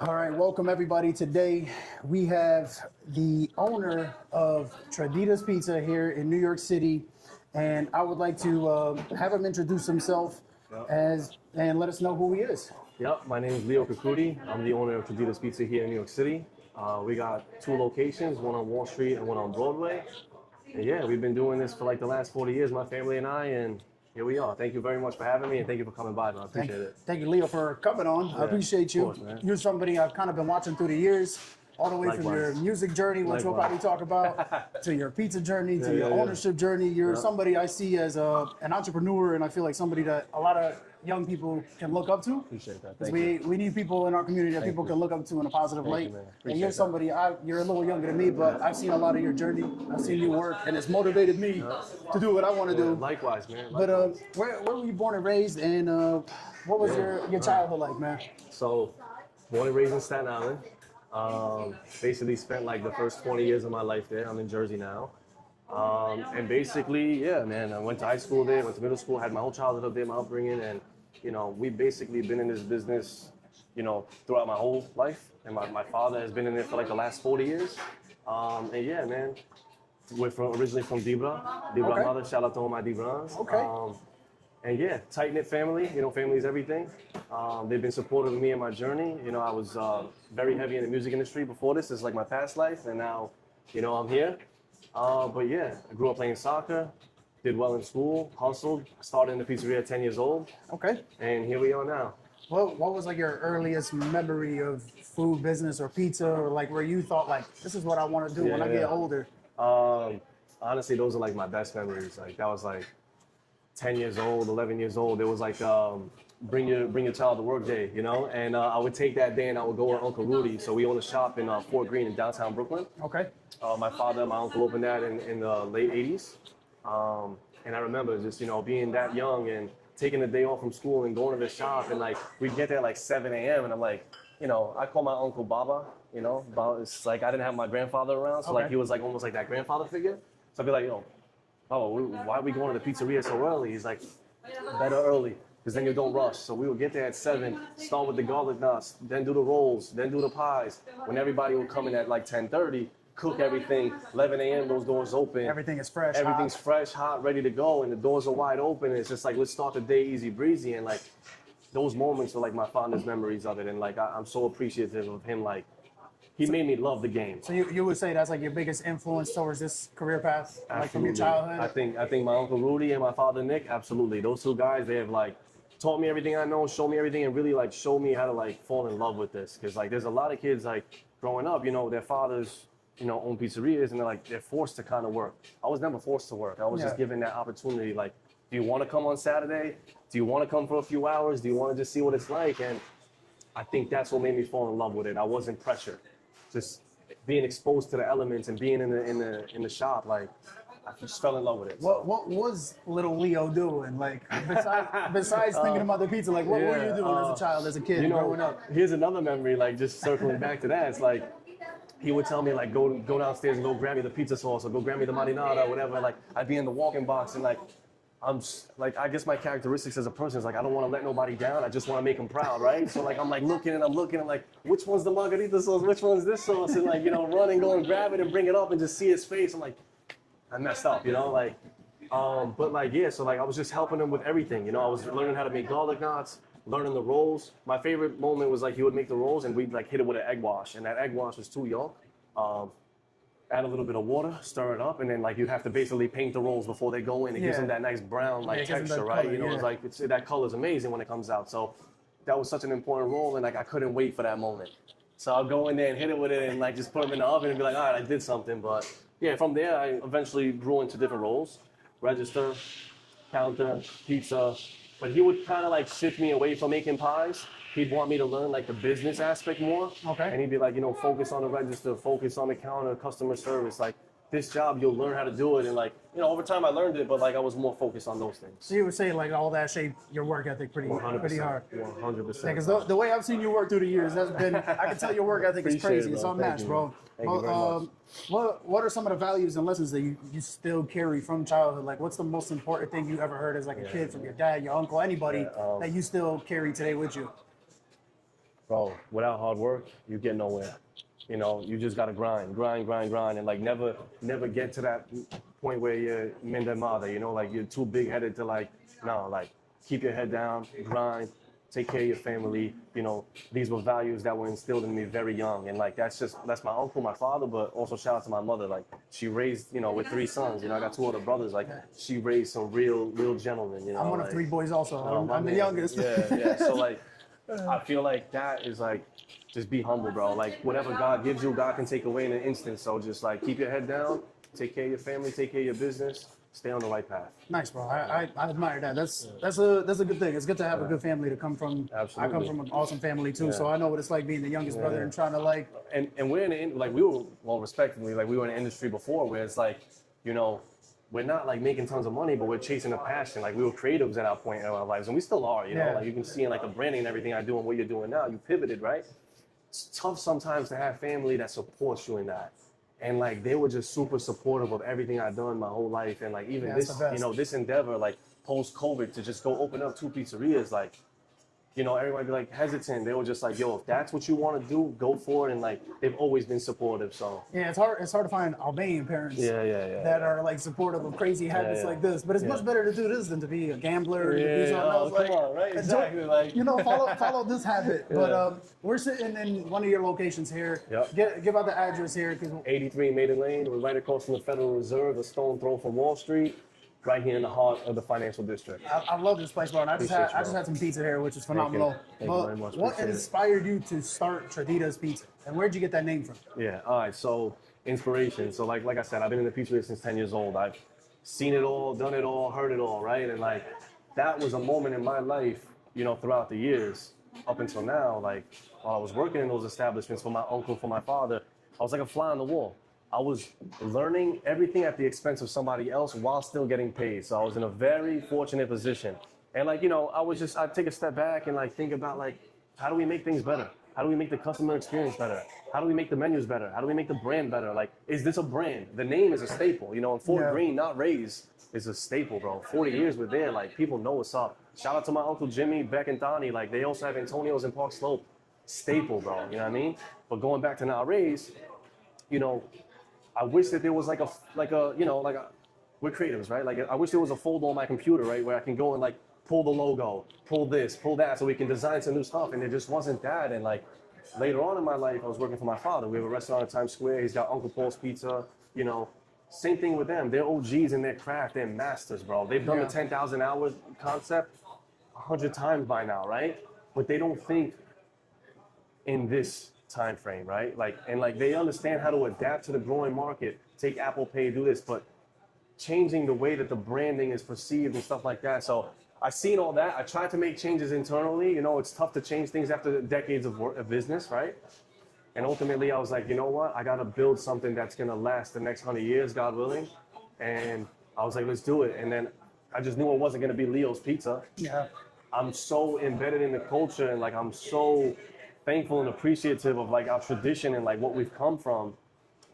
All right, welcome everybody. Today we have the owner of Traditas Pizza here in New York City, and I would like to have him introduce himself and let us know who he is. Yep, my name is Leo Krkuti. I'm the owner of Traditas Pizza here in New York City. We got two locations, one on Wall Street and one on Broadway. And yeah, we've been doing this for like the last 40 years, my family and I, and here we are. Thank you very much for having me, and thank you for coming by, man. I appreciate it. Thank you, Leo, for coming on. I appreciate you. Of course, man. You're somebody I've kind of been watching through the years, all the way from your music journey, which we'll probably talk about, to your pizza journey, to your ownership journey. You're somebody I see as an entrepreneur, and I feel like somebody that a lot of young people can look up to. Appreciate that. Because we need people in our community that people can look up to in a positive light. And you're somebody, you're a little younger than me, but I've seen a lot of your journey. I've seen you work, and it's motivated me to do what I want to do. Likewise, man. But where were you born and raised, and what was your childhood like, man? So, born and raised in Staten Island. Basically spent like the first 20 years of my life there. I'm in Jersey now. And basically, yeah, man, I went to high school there, went to middle school, had my whole childhood up there, my upbringing, and, you know, we've basically been in this business, you know, throughout my whole life. And my father has been in it for like the last 40 years. And yeah, man, we're originally from Dibra mother, shout out to all my Dibrans. Okay. And yeah, tight-knit family, you know, family is everything. They've been supportive of me in my journey. You know, I was very heavy in the music industry before this. It's like my past life, and now, you know, I'm here. But yeah, I grew up playing soccer, did well in school, hustled, started in the pizzeria at 10 years old. Okay. And here we are now. What was like your earliest memory of food business or pizza, or like where you thought like, this is what I want to do when I get older? Honestly, those are like my best memories. Like that was like 10 years old, 11 years old. It was like bring your child to work day, you know? And I would take that day and I would go with Uncle Rudy. So we own a shop in Fort Greene in downtown Brooklyn. Okay. My father and my uncle opened that in the late 80s. And I remember just, you know, being that young and taking the day off from school and going to the shop. And like, we'd get there at like 7 a.m. And I'm like, you know, I call my uncle Baba, you know? It's like I didn't have my grandfather around. So like he was like almost like that grandfather figure. So I'd be like, yo, oh, why are we going to the pizzeria so early? He's like, better early, because then you don't rush. So we would get there at 7, start with the garlic knots, then do the rolls, then do the pies. When everybody would come in at like 10:30, cook everything, 11 a.m., those doors open. Everything is fresh, Everything's fresh, hot, ready to go, and the doors are wide open. And it's just like, let's start the day easy breezy. And like, those moments are like my fondest memories of it. And like, I'm so appreciative of him, like, he made me love the game. So you would say that's like your biggest influence towards this career path, like from your childhood? I think my Uncle Rudy and my father Nick, absolutely. Those two guys, they have like taught me everything I know, showed me everything, and really like showed me how to like fall in love with this. Because like there's a lot of kids like growing up, you know, their fathers, you know, own pizzerias, and they're forced to kind of work. I was never forced to work. I was just given that opportunity. Like, do you want to come on Saturday? Do you want to come for a few hours? Do you want to just see what it's like? And I think that's what made me fall in love with it. I wasn't pressured. Just being exposed to the elements and being in the shop, like I just fell in love with it. What was little Leo doing? Like besides thinking about the pizza, like what were you doing as a child, as a kid, you know, growing up? Here's another memory, like just circling back to that. It's like he would tell me like go downstairs and go grab me the pizza sauce or go grab me the marinara or whatever. Like I'd be in the walk-in box and like like I guess my characteristics as a person is like I don't want to let nobody down. I just want to make them proud, right? So like I'm like looking and I'm like which one's the margarita sauce? Which one's this sauce? And like, you know, run and go and grab it and bring it up and just see his face. I'm like, I messed up, you know, like but like yeah, so like I was just helping him with everything, you know. I was learning how to make garlic knots, learning the rolls. My favorite moment was like he would make the rolls and we'd like hit it with an egg wash, and that egg wash was 2 yolk. Add a little bit of water, stir it up, and then like you have to basically paint the rolls before they go in. It gives them that nice brown like texture, right? Color, you know, it's like that color is amazing when it comes out. So that was such an important role, and like I couldn't wait for that moment. So I'll go in there and hit it with it, and like just put them in the oven and be like, all right, I did something. But yeah, from there I eventually grew into different roles: register, counter, pizza. But he would kind of like shift me away from making pies. He'd want me to learn like the business aspect more. Okay. And he'd be like, you know, focus on the register, focus on the counter, customer service. Like this job, you'll learn how to do it. And like, you know, over time I learned it, but like I was more focused on those things. So you would say like all that shaped your work ethic pretty hard. 100%. Because the way I've seen you work through the years, has been, I can tell your work ethic is crazy. It's unmatched, bro. Thank you very much. What are some of the values and lessons that you still carry from childhood? Like, what's the most important thing you ever heard as like a kid from your dad, your uncle, anybody that you still carry today with you? bro, without hard work, you get nowhere. You know, you just gotta grind, and like never get to that point where you're mendemada, you know, like you're too big-headed to like, no, like keep your head down, grind, take care of your family. You know, these were values that were instilled in me very young, and like that's my uncle, my father, but also shout out to my mother. Like she raised, you know, with 3 sons. You know, I got 2 older brothers. Like she raised some real gentlemen. You know, I'm one like, of 3 boys also. I'm the man, youngest. Yeah. So like, I feel like that is like, just be humble, bro. Like whatever God gives you, God can take away in an instant. So just like keep your head down, take care of your family, take care of your business, stay on the right path. Nice, bro. I admire that. That's a good thing. It's good to have a good family to come from. Absolutely. I come from an awesome family too, so I know what it's like being the youngest brother and trying to like. And we're in the, like we were, well, respectively, like we were in the industry before where it's like, you know, we're not like making tons of money, but we're chasing a passion. Like we were creatives at our point in our lives, and we still are. You know, like you can see in like the branding and everything I do and what you're doing now. You pivoted, right? It's tough sometimes to have family that supports you in that. And like they were just super supportive of everything I've done my whole life. And like even this, you know, this endeavor, like post-COVID, to just go open up 2 pizzerias, like, you know, everybody be like hesitant. They were just like, yo, if that's what you want to do, go for it. And like they've always been supportive. So yeah, it's hard to find Albanian parents that are like supportive of crazy habits like this. But it's much better to do this than to be a gambler and to be something else. Come on, right? Exactly. Like, you know, follow this habit. But we're sitting in one of your locations here. Give out the address here. 83 Maiden Lane. We're right across from the Federal Reserve, a stone throw from Wall Street. Right here in the heart of the financial district. I love this place, bro. And I just had some pizza here, which is phenomenal. Thank you very much. What inspired you to start Traditas Pizza? And where'd you get that name from? Yeah, all right, so inspiration. So like I said, I've been in the pizzeria since 10 years old. I've seen it all, done it all, heard it all, right? And like, that was a moment in my life, you know, throughout the years, up until now, like, while I was working in those establishments for my uncle, for my father, I was like a fly on the wall. I was learning everything at the expense of somebody else while still getting paid. So I was in a very fortunate position. And like, you know, I'd take a step back and like think about like, how do we make things better? How do we make the customer experience better? How do we make the menus better? How do we make the brand better? Like, is this a brand? The name is a staple, you know, and Fort Greene, not Rays, is a staple, bro. 40 years we're there, like people know what's up. Shout out to my Uncle Jimmy, Beck and Donnie, like they also have Antonio's in Park Slope. Staple, bro, you know what I mean? But going back to now Rays, you know, I wish that there was like a, we're creatives, right? Like I wish there was a folder on my computer, right? Where I can go and like pull the logo, pull this, pull that, so we can design some new stuff. And there just wasn't that. And like later on in my life, I was working for my father. We have a restaurant in Times Square. He's got Uncle Paul's Pizza, you know, same thing with them. They're OGs in their craft. They're masters, bro. They've done the 10,000 hours concept 100 times by now, right? But they don't think in this time frame, right? Like, and like they understand how to adapt to the growing market, take Apple Pay, do this, but changing the way that the branding is perceived and stuff like that. So I seen all that. I tried to make changes internally. You know, it's tough to change things after decades of work, of business, right? And ultimately I was like, you know what? I got to build something that's going to last the next 100 years, God willing. And I was like, let's do it. And then I just knew it wasn't going to be Leo's Pizza. Yeah. I'm so embedded in the culture and like, I'm so thankful and appreciative of like our tradition and like what we've come from,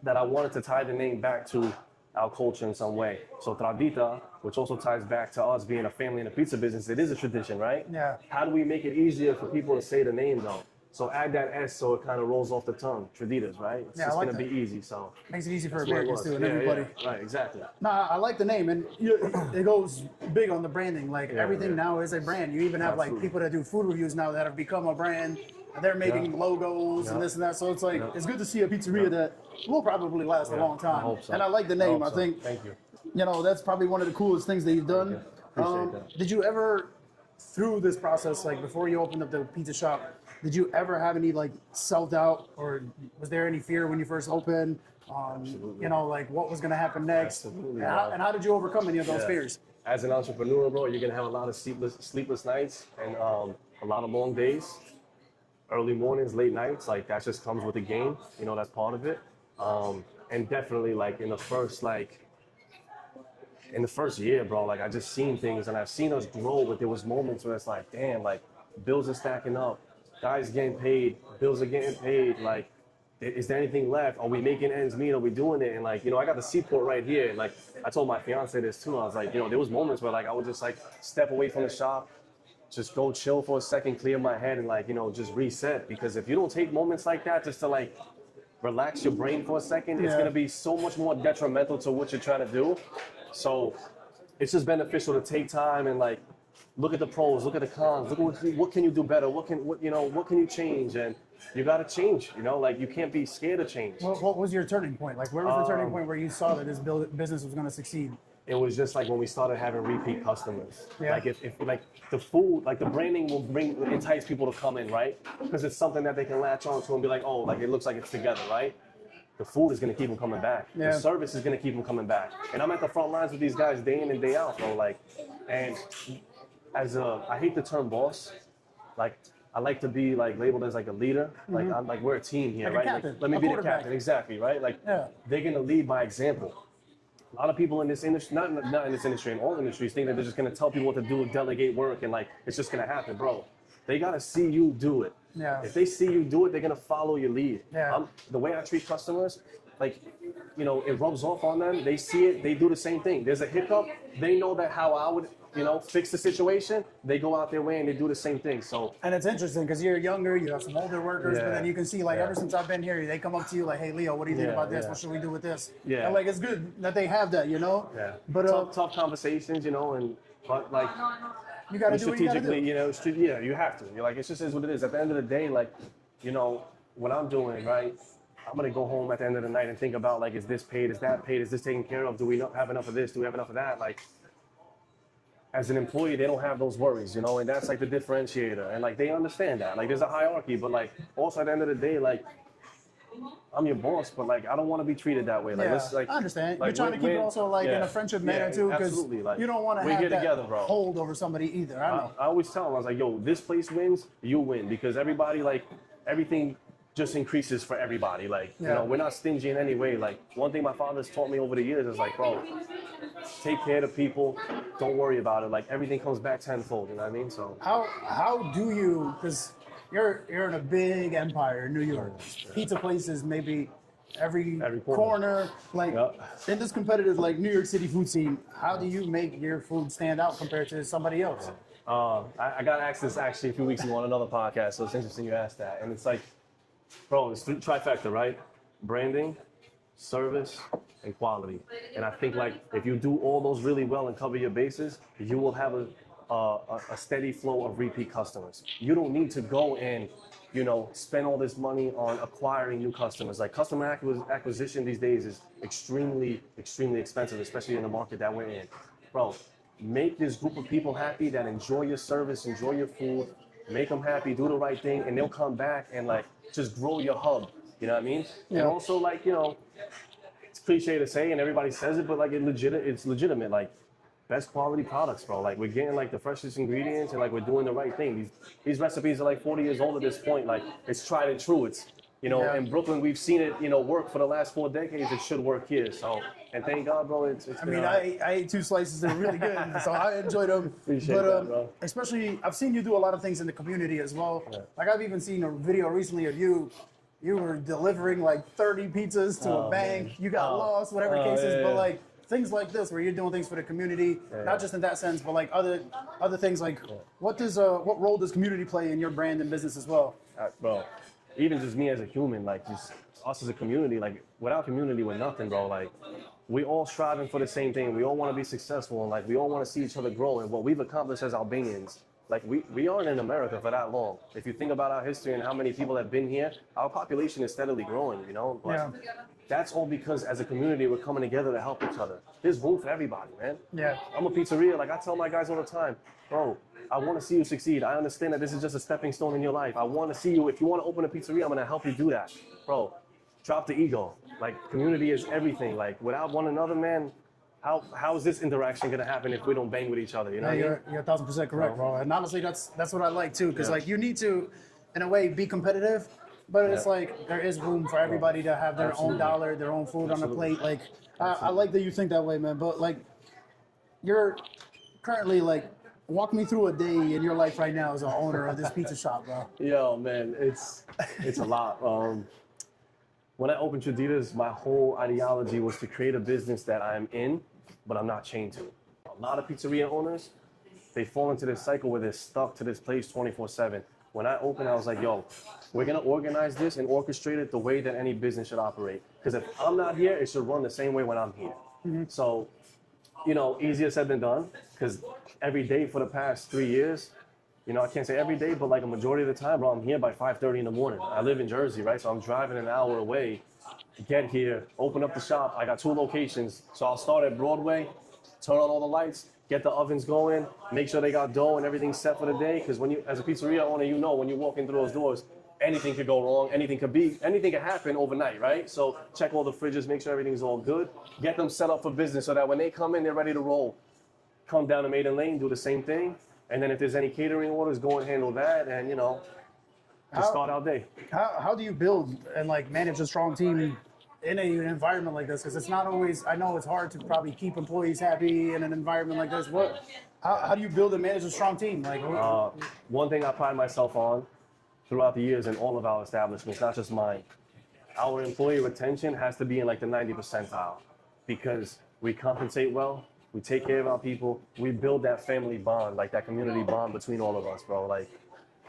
that I wanted to tie the name back to our culture in some way. So Tradita, which also ties back to us being a family in the pizza business, it is a tradition, right? Yeah. How do we make it easier for people to say the name though? So add that S so it kind of rolls off the tongue. Traditas, right? It's just like gonna be easy. So makes it easy for Americans too and everybody. Yeah, right, exactly. Nah, I like the name, and it goes big on the branding. Like everything now is a brand. You even have like people that do food reviews now that have become a brand. They're making logos and this and that. So it's like it's good to see a pizzeria that will probably last a long time. I hope so. And I like the name. I think thank you. You know, that's probably one of the coolest things that you've done. Appreciate that. Did you ever, through this process, like before you opened up the pizza shop, did you ever have any like self-doubt, or was there any fear when you first opened? You know, like what was going to happen next? Absolutely. And how did you overcome any of those fears? As an entrepreneur, bro, you're gonna have a lot of sleepless nights and a lot of long days, early mornings, late nights. Like that just comes with the game. You know, that's part of it. And definitely, like in the first year, bro, like I just seen things and I've seen us grow. But there was moments where it's like, damn, like bills are stacking up, guys getting paid, bills are getting paid. Like, is there anything left? Are we making ends meet? Are we doing it? And like, you know, I got the seaport right here. And like, I told my fiance this too. I was like, you know, there was moments where like I would just like step away from the shop, just go chill for a second, clear my head, and like, you know, just reset. Because if you don't take moments like that just to like relax your brain for a second, it's gonna be so much more detrimental to what you're trying to do. So it's just beneficial to take time and like look at the pros, look at the cons, look at what can you do better, what can you change, and you gotta change. You know, like you can't be scared of change. What was your turning point? Like, where was the turning point where you saw that this business was going to succeed? It was just like when we started having repeat customers. Yeah. Like if like the food, like the branding will entice people to come in, right? Because it's something that they can latch on to and be like, oh, like it looks like it's together, right? The food is gonna keep them coming back. Yeah. The service is gonna keep them coming back. And I'm at the front lines with these guys day in and day out, bro. Like, and I hate the term boss. Like, I like to be like labeled as like a leader. Like I'm like we're a team here, Like a right? captain, Like, let me a be the quarterback. captain, exactly, right? Like Yeah. they're gonna lead by example. A lot of people in this industry, not in this industry, in all industries, think that they're just gonna tell people what to do, delegate work, and like it's just gonna happen, bro. They gotta see you do it. Yeah. If they see you do it, they're gonna follow your lead. Yeah. The way I treat customers, like, you know, it rubs off on them. They see it, they do the same thing. There's a hiccup, they know that how I would, you know, fix the situation. They go out their way and they do the same thing. So. And it's interesting because you're younger, you have some older workers, but Yeah. then you can see like ever since I've been here, they come up to you like, hey Leo, what do you think Yeah, about this? yeah. What should we do with this? Yeah. And like it's good that they have that, you know? Yeah. But tough conversations, you know, but like. you gotta do what you gotta Strategically, do. you know, yeah, you have to. You're like, it just is what it is. At the end of the day, like, you know, what I'm doing, right? I'm gonna go home at the end of the night and think about like, is this paid? Is that paid? Is this taken care of? Do we not have enough of this? Do we have enough of that? Like, as an employee, they don't have those worries, you know, and that's like the differentiator. And like, they understand that. Like, there's a hierarchy, but like, also at the end of the day, like, I'm your boss, but like, I don't want to be treated that way. Like, Yeah, let's like. I understand. Like, You're trying to keep it also like in a friendship manner too, because absolutely. Like, you don't want to we're have here that together, bro. hold over somebody either. I know. I always tell them, I was like, yo, this place wins, you win. Because everybody, like, everything just increases for everybody. Like, you Yeah. know, we're not stingy in any way. Like, one thing my father's taught me over the years is like, bro, take care of people, don't worry about it. Like, everything comes back tenfold, you know what I mean? So. How do you, because you're in a big empire in New York, pizza places maybe every corner, like in this competitive like New York City food scene, how do you make your food stand out compared to somebody else? I got asked this actually a few weeks ago on another podcast, so it's interesting you asked that. And it's like, bro, it's trifecta, right? Branding, service, and quality. And I think like if you do all those really well and cover your bases, you will have a steady flow of repeat customers. You don't need to go and, you know, spend all this money on acquiring new customers. Like customer acquisition these days is extremely, extremely expensive, especially in the market that we're in. Bro, make this group of people happy that enjoy your service, enjoy your food, make them happy, do the right thing, and they'll come back and like just grow your hub. You know what I mean? Yeah. And also like, you know, it's cliche to say and everybody says it, but like it's legitimate. Like best quality products, bro. Like we're getting like the freshest ingredients and like we're doing the right thing. These recipes are like 40 years old at this point. Like it's tried and true. It's, you know, in Brooklyn, we've seen it, you know, work for the last 4 decades. It should work here. So, and thank God, bro. It's I mean, I ate 2 slices. They're really good, so I enjoyed them. Appreciate that, bro. Especially, I've seen you do a lot of things in the community as well. Yeah. Like I've even seen a video recently of you. You were delivering like 30 pizzas to a bank. Man. You got lost, whatever cases. But like things like this, where you're doing things for the community, not just in that sense, but like other things. Like, what role does community play in your brand and business as well? Bro. Even just me as a human, like just us as a community, like without community, we're nothing, bro. Like we all striving for the same thing. We all want to be successful and like we all want to see each other grow. And what we've accomplished as Albanians, like we aren't in America for that long. If you think about our history and how many people have been here, our population is steadily growing, you know? But that's all because as a community, we're coming together to help each other. There's room for everybody, man. Yeah. I'm a pizzeria. Like I tell my guys all the time, bro, I want to see you succeed. I understand that this is just a stepping stone in your life. I want to see you. If you want to open a pizzeria, I'm going to help you do that. Bro, drop the ego. Like, community is everything. Like, without one another, man, how is this interaction going to happen if we don't bang with each other? You know what I mean? You're 1,000% correct, bro. And honestly, that's what I like, too. Because, like, you need to, in a way, be competitive. But it's like, there is room for everybody to have their own dollar, their own food on the plate. Like, I like that you think that way, man. But, like, you're currently, like, walk me through a day in your life right now as an owner of this pizza shop, bro. Yo, man, it's a lot. When I opened Traditas, my whole ideology was to create a business that I'm in, but I'm not chained to. A lot of pizzeria owners, they fall into this cycle where they're stuck to this place 24/7. When I opened, I was like, yo, we're gonna organize this and orchestrate it the way that any business should operate. Because if I'm not here, it should run the same way when I'm here. So, you know, easier said than done, because every day for the past 3 years, you know, I can't say every day, but like a majority of the time, bro, I'm here by 5:30 in the morning. I live in Jersey, right? So I'm driving an hour away, get here, open up the shop. I got 2 locations. So I'll start at Broadway, turn on all the lights, get the ovens going, make sure they got dough and everything's set for the day. Because when you, as a pizzeria owner, you know when you walk in through those doors, anything could go wrong, anything could happen overnight, right? So check all the fridges, make sure everything's all good, get them set up for business so that when they come in, they're ready to roll. Come down to Maiden Lane, do the same thing. And then if there's any catering orders, go and handle that, and you know, just start our day. How do you build and like manage a strong team in an environment like this? Because it's not always, I know it's hard to probably keep employees happy in an environment like this. How do you build and manage a strong team? Like, one thing I pride myself on throughout the years in all of our establishments, not just mine, our employee retention has to be in like the 90th percentile, because we compensate well. We take care of our people. We build that family bond, like that community bond between all of us, bro. Like,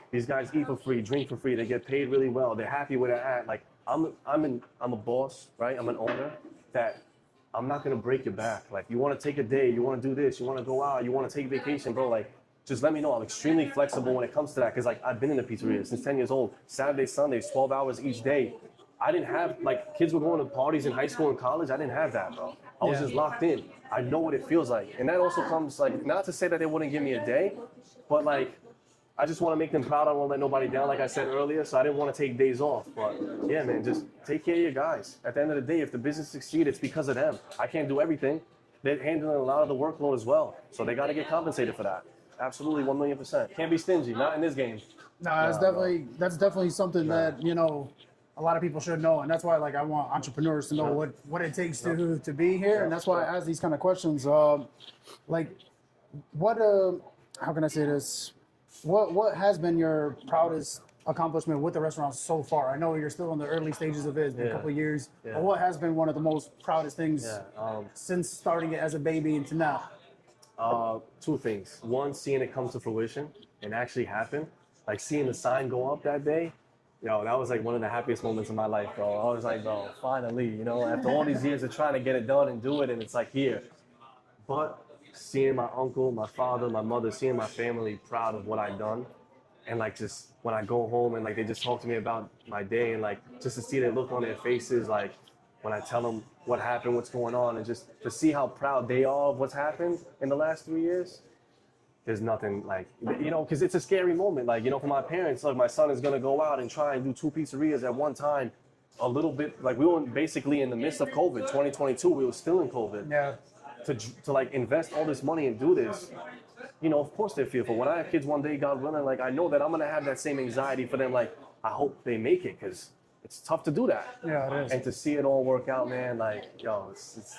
these guys eat for free, drink for free. They get paid really well. They're happy where they're at. Like, I'm a boss, right? I'm an owner that I'm not gonna break your back. Like, you want to take a day, you want to do this, you want to go out, you want to take vacation, bro. Like, just let me know. I'm extremely flexible when it comes to that, because like I've been in the pizzeria since 10 years old. Saturdays, Sundays, 12 hours each day. I didn't have, like, kids were going to parties in high school and college. I didn't have that, bro. I was just locked in. I know what it feels like. And that also comes, like, not to say that they wouldn't give me a day, but, like, I just want to make them proud. I don't want to let nobody down, like I said earlier, so I didn't want to take days off. But, yeah, man, just take care of your guys. At the end of the day, if the business succeeds, it's because of them. I can't do everything. They're handling a lot of the workload as well, so they got to get compensated for that. Absolutely, 1,000,000%. Can't be stingy, not in this game. No, that's definitely something that, you know, a lot of people should know, and that's why, like, I want entrepreneurs to know what it takes to be here, and that's why I ask these kind of questions. Like, what how can I say this? What has been your proudest accomplishment with the restaurant so far? I know you're still in the early stages of it. It's been a couple of years, but what has been one of the most proudest things since starting it as a baby into now? 2 things. One, seeing it come to fruition and actually happen. Like, seeing the sign go up that day. Yo, that was like one of the happiest moments of my life, bro. I was like, bro, finally, you know, after all these years of trying to get it done and do it, and it's like here. But seeing my uncle, my father, my mother, seeing my family proud of what I've done, and like just when I go home and like they just talk to me about my day, and like just to see that look on their faces, like when I tell them what happened, what's going on, and just to see how proud they are of what's happened in the last 3 years. There's nothing like, you know, because it's a scary moment. Like, you know, for my parents, like, my son is going to go out and try and do 2 pizzerias at one time. A little bit, like, we were basically in the midst of COVID, 2022, we were still in COVID. Yeah. To like invest all this money and do this, you know, of course they're fearful. When I have kids one day, God willing, like, I know that I'm going to have that same anxiety for them. Like, I hope they make it, because it's tough to do that. Yeah, it is. And to see it all work out, man, like, yo,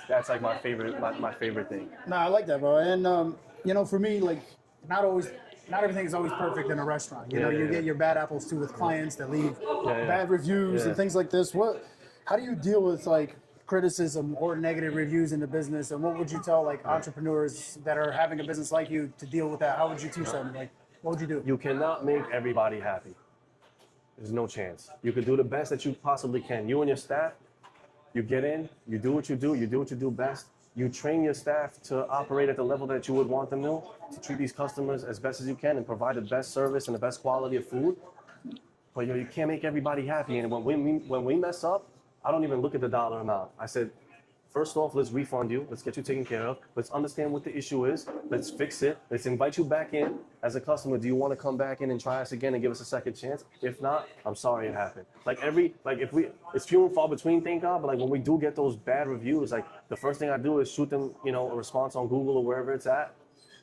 that's like my favorite, my favorite thing. No, I like that, bro. And you know, for me, like, not everything is always perfect in a restaurant. You know, you get your bad apples too with clients that leave bad reviews and things like this. How do you deal with like criticism or negative reviews in the business? And what would you tell like entrepreneurs that are having a business like you to deal with that? How would you teach them? Like, what would you do? You cannot make everybody happy. There's no chance. You can do the best that you possibly can. You and your staff, you get in, you do what you do best. You train your staff to operate at the level that you would want them to treat these customers as best as you can and provide the best service and the best quality of food. But you can't make everybody happy. And when we mess up, I don't even look at the dollar amount. I said, first off, let's refund you. Let's get you taken care of. Let's understand what the issue is. Let's fix it. Let's invite you back in as a customer. Do you want to come back in and try us again and give us a second chance? If not, I'm sorry it happened. It's few and far between, thank God, but like when we do get those bad reviews, like the first thing I do is shoot them, you know, a response on Google or wherever it's at.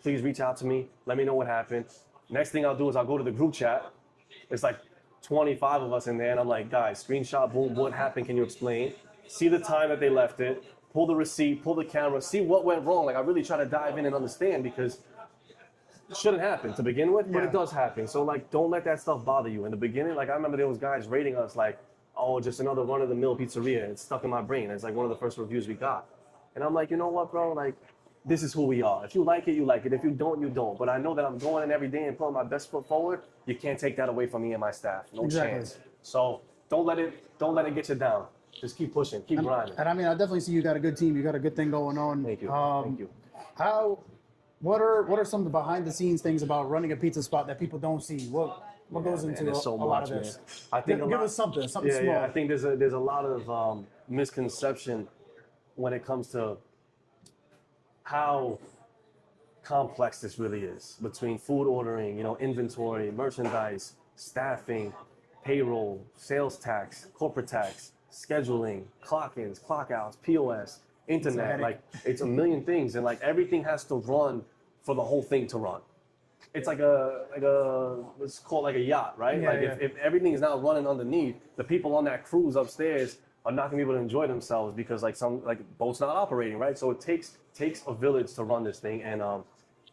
Please reach out to me. Let me know what happened. Next thing I'll do is I'll go to the group chat. It's like 25 of us in there, and I'm like, guys, screenshot, boom, what happened? Can you explain? See the time that they left it. Pull the receipt, pull the camera, see what went wrong. Like, I really try to dive in and understand, because it shouldn't happen to begin with, but it does happen. So, like, don't let that stuff bother you. In the beginning, like, I remember there was guys rating us like, oh, just another run-of-the-mill pizzeria. It's stuck in my brain. It's like one of the first reviews we got. And I'm like, you know what, bro? Like, this is who we are. If you like it, you like it. If you don't, you don't. But I know that I'm going in every day and putting my best foot forward. You can't take that away from me and my staff. No chance. So don't let it get you down. Just keep pushing, keep grinding. And I mean, I definitely see you got a good team. You got a good thing going on. Thank you. Thank you. What are some of the behind the scenes things about running a pizza spot that people don't see? What goes into a lot of this? I think give us something small. Yeah, I think there's a lot of misconception when it comes to how complex this really is between food ordering, inventory, merchandise, staffing, payroll, sales tax, corporate tax, scheduling, clock-ins, clock-outs, POS, internet. Like, it's a million things, and like everything has to run for the whole thing to run. It's like let's call it like a yacht, right? Yeah, if everything is now running underneath, the people on that cruise upstairs are not gonna be able to enjoy themselves because boat's not operating, right? So it takes a village to run this thing. And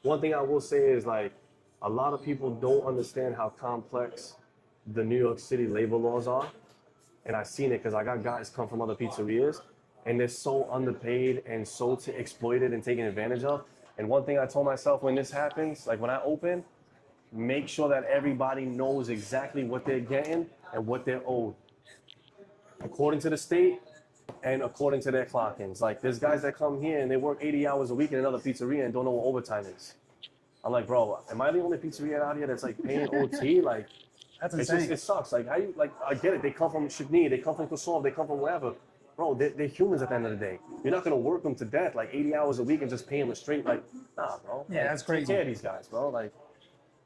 one thing I will say is like a lot of people don't understand how complex the New York City labor laws are. And I've seen it because I got guys come from other pizzerias and they're so underpaid and so exploited and taken advantage of. And one thing I told myself when this happens, like when I open, make sure that everybody knows exactly what they're getting and what they're owed, according to the state and according to their clock-ins. Like there's guys that come here and they work 80 hours a week in another pizzeria and don't know what overtime is. I'm like, bro, am I the only pizzeria out here that's like paying OT? Like, that's insane. It sucks. Like, I get it. They come from Chigny, they come from Kosovo, they come from wherever. Bro, they're humans at the end of the day. You're not gonna work them to death like 80 hours a week and just pay them a straight, like, nah, bro. Yeah, that's crazy. Take care of these guys, bro. Like,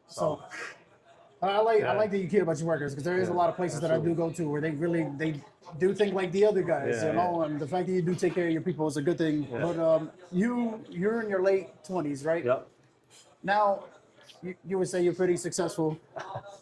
so I like that you care about your workers, because there is a lot of places that I do go to where they do think like the other guys, and the fact that you do take care of your people is a good thing. Yeah. But you're in your late 20s, right? Yep. Now, you would say you're pretty successful.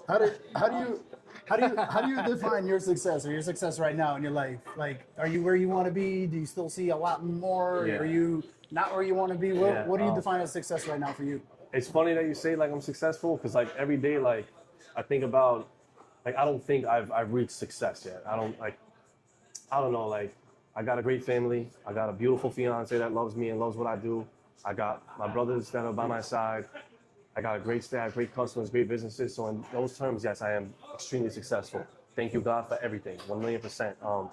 How do you define your success or your success right now in your life? Like, are you where you want to be? Do you still see a lot more? Yeah. Are you not where you want to be? What do you define as success right now for you? It's funny that you say like I'm successful, because like every day, like I think about, like I don't think I've reached success yet. I don't know, like I got a great family. I got a beautiful fiance that loves me and loves what I do. I got my brothers that are by my side. I got a great staff, great customers, great businesses. So in those terms, yes, I am extremely successful. Thank you, God, for everything, 1,000,000%.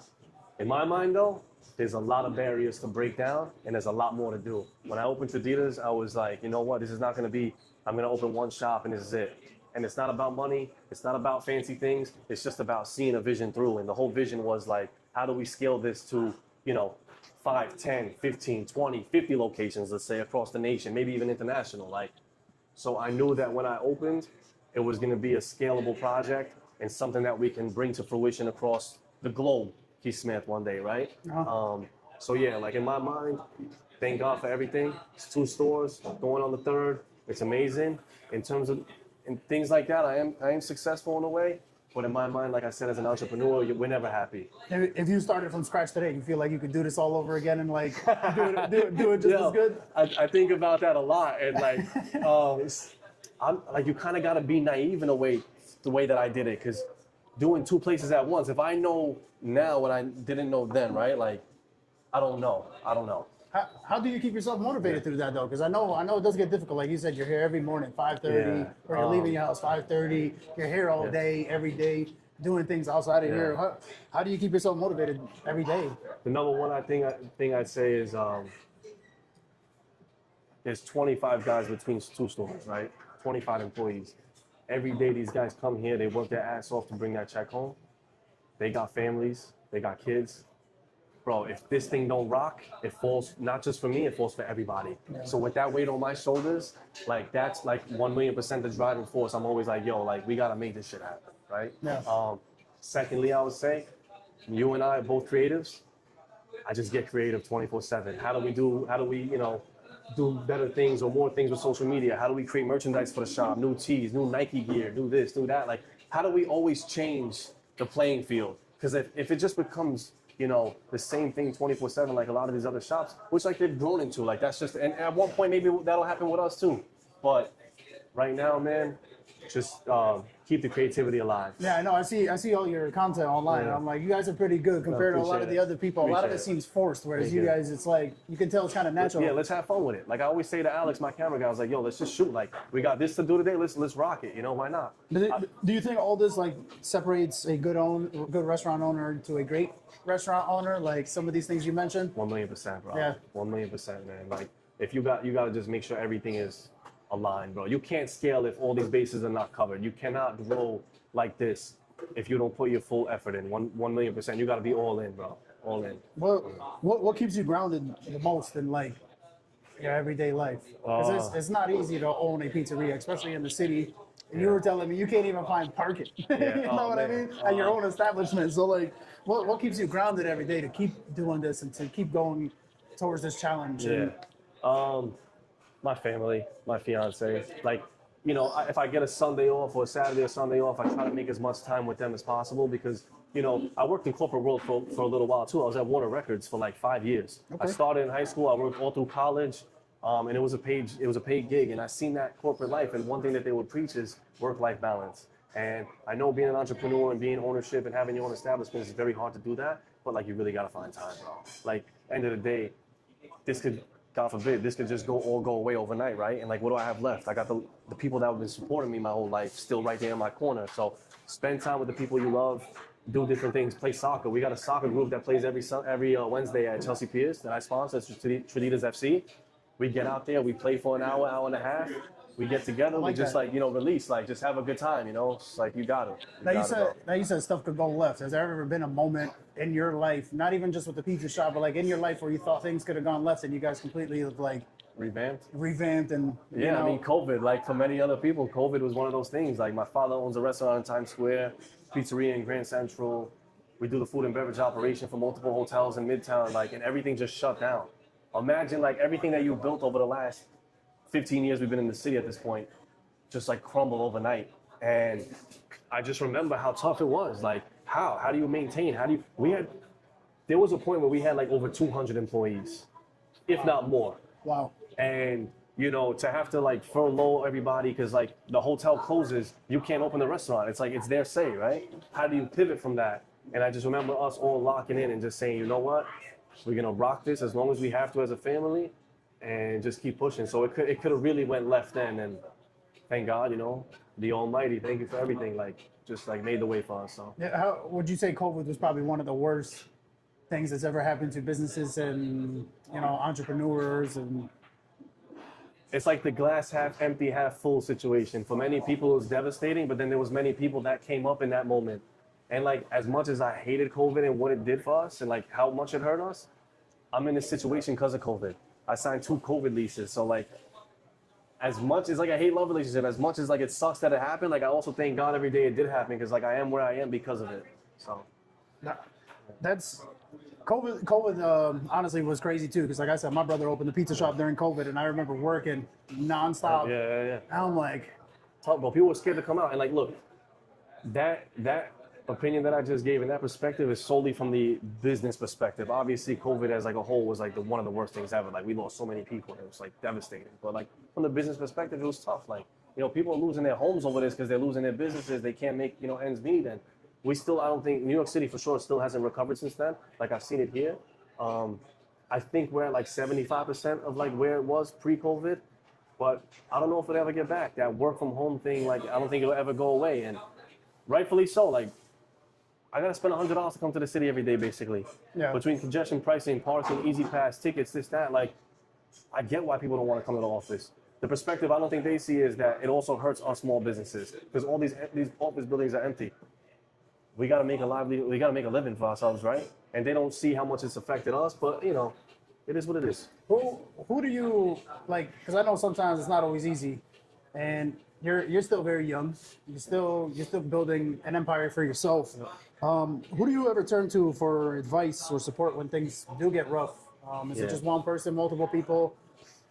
In my mind, though, there's a lot of barriers to break down, and there's a lot more to do. When I opened Traditas, I was like, you know what? This is not going to be, I'm going to open one shop and this is it. And it's not about money. It's not about fancy things. It's just about seeing a vision through. And the whole vision was like, how do we scale this to, 5, 10, 15, 20, 50 locations, let's say, across the nation, maybe even international. So I knew that when I opened, it was going to be a scalable project and something that we can bring to fruition across the globe, Keith Smith, one day, right? So yeah, like in my mind, thank God for everything. It's 2 stores, going on the 3rd. It's amazing. In terms of things like that, I am successful in a way. But in my mind, like I said, as an entrepreneur, we're never happy. If you started from scratch today, you feel like you could do this all over again and like do it just as good? I think about that a lot, and like, I'm like, you kind of got to be naive in a way, the way that I did it, because doing 2 places at once. If I know now what I didn't know then, right? Like, I don't know. How do you keep yourself motivated through that though? Because I know it does get difficult. Like you said, you're here every morning, 5:30, or you're leaving your house 5:30. You're here all day, every day, doing things outside of here. How do you keep yourself motivated every day? The number one thing I'd say is there's 25 guys between 2 stores, right? 25 employees. Every day these guys come here, they work their ass off to bring that check home. They got families, they got kids. Bro, if this thing don't rock, it falls not just for me, it falls for everybody. Yeah. So with that weight on my shoulders, like that's like 1,000,000% the driving force. I'm always like, yo, like we gotta make this shit happen, right? Yeah. Secondly, I would say, you and I are both creatives. I just get creative 24/7. How do we do better things or more things with social media? How do we create merchandise for the shop? New tees, new Nike gear, do this, do that. Like, how do we always change the playing field? Because if it just becomes the same thing 24/7, like a lot of these other shops, which like they've grown into, like that's just, and at one point maybe that'll happen with us too. But right now, man, just keep the creativity alive. Yeah, I know. I see all your content online. Yeah. I'm like, you guys are pretty good compared to a lot of the other people. A lot of it seems forced, whereas you guys, it's like you can tell it's kind of natural. Yeah, let's have fun with it. Like I always say to Alex, my camera guy, I was like, yo, let's just shoot. Like we got this to do today. Let's rock it. You know, why not? Do you think all this like separates a good restaurant owner to a great restaurant owner? Like some of these things you mentioned. 1,000,000%, bro. Yeah. 1,000,000%, man. Like if you got to just make sure everything is aligned, bro. You can't scale if all these bases are not covered. You cannot grow like this if you don't put your full effort in. 1,000,000%. You got to be all in, bro. All in. Well, what keeps you grounded the most in like your everyday life? Because it's not easy to own a pizzeria, especially in the city. And you were telling me you can't even find parking. You know what I mean? At your own establishment. So like, what keeps you grounded every day to keep doing this and to keep going towards this challenge? Yeah. My family, my fiance. Like, you know, if I get a Sunday off or a Saturday or Sunday off, I try to make as much time with them as possible because, you know, I worked in corporate world for a little while too. I was at Warner Records for like 5 years. Okay. I started in high school. I worked all through college. And it was a paid gig, and I seen that corporate life. And one thing that they would preach is work-life balance. And I know being an entrepreneur and being ownership and having your own establishment is very hard to do that. But like, you really gotta find time, bro. Like, end of the day, this could, God forbid, this could just go away overnight, right? And like, what do I have left? I got the people that have been supporting me my whole life still right there in my corner. So spend time with the people you love. Do different things. Play soccer. We got a soccer group that plays every Wednesday at Chelsea Piers that I sponsor. It's Traditas FC. We get out there, we play for an hour, hour and a half. We get together, we just like, you know, release, like just have a good time, you know? It's like, you got it. Now you said stuff could go left. Has there ever been a moment in your life, not even just with the pizza shop, but like in your life where you thought things could have gone left and you guys completely like revamped and yeah, you know? I mean, COVID, like for many other people, COVID was one of those things. Like my father owns a restaurant in Times Square, pizzeria in Grand Central. We do the food and beverage operation for multiple hotels in Midtown, like, and everything just shut down. Imagine like everything that you built over the last 15 years we've been in the city at this point, just like crumble overnight. And I just remember how tough it was. Like how do you maintain? There was a point where we had like over 200 employees, if not more. Wow. And you know, to have to like furlough everybody because like the hotel closes, you can't open the restaurant. It's like, it's their say, right? How do you pivot from that? And I just remember us all locking in and just saying, you know what? We're gonna rock this as long as we have to as a family, and just keep pushing. So it could have really went left then, and thank God, you know, the Almighty, thank you for everything. Like just like made the way for us. So yeah, how would you say COVID was probably one of the worst things that's ever happened to businesses and, you know, entrepreneurs? And it's like the glass half empty, half full situation. For many people, it was devastating, but then there was many people that came up in that moment. And like, as much as I hated COVID and what it did for us and like how much it hurt us, I'm in this situation because of COVID. I signed 2 COVID leases. So like, as much as like I hate love relationship, as much as like it sucks that it happened, like I also thank God every day it did happen because like I am where I am because of it. So that's COVID honestly was crazy too, because like I said, my brother opened the pizza shop during COVID and I remember working nonstop. Yeah. And I'm like, tough, but people were scared to come out. And like, look, that opinion that I just gave and that perspective is solely from the business perspective. Obviously, COVID as like a whole was like one of the worst things ever. Like we lost so many people, it was like devastating. But like from the business perspective, it was tough. Like, you know, people are losing their homes over this because they're losing their businesses. They can't make, you know, ends meet. And we still, I don't think New York City for sure still hasn't recovered since then. Like I've seen it here. I think we're at like 75% of like where it was pre-COVID. But I don't know if it'll ever get back. That work from home thing, like I don't think it'll ever go away. And rightfully so. Like, I gotta spend $100 to come to the city every day, basically. Yeah. Between congestion pricing, parking, easy pass, tickets, this, that. Like, I get why people don't want to come to the office. The perspective I don't think they see is that it also hurts our small businesses because all these office buildings are empty. We gotta make a living for ourselves, right? And they don't see how much it's affected us, but you know, it is what it is. Who do you like? Because I know sometimes it's not always easy, and you're still very young. You're still building an empire for yourself. Who do you ever turn to for advice or support when things do get rough? Is it just one person, multiple people?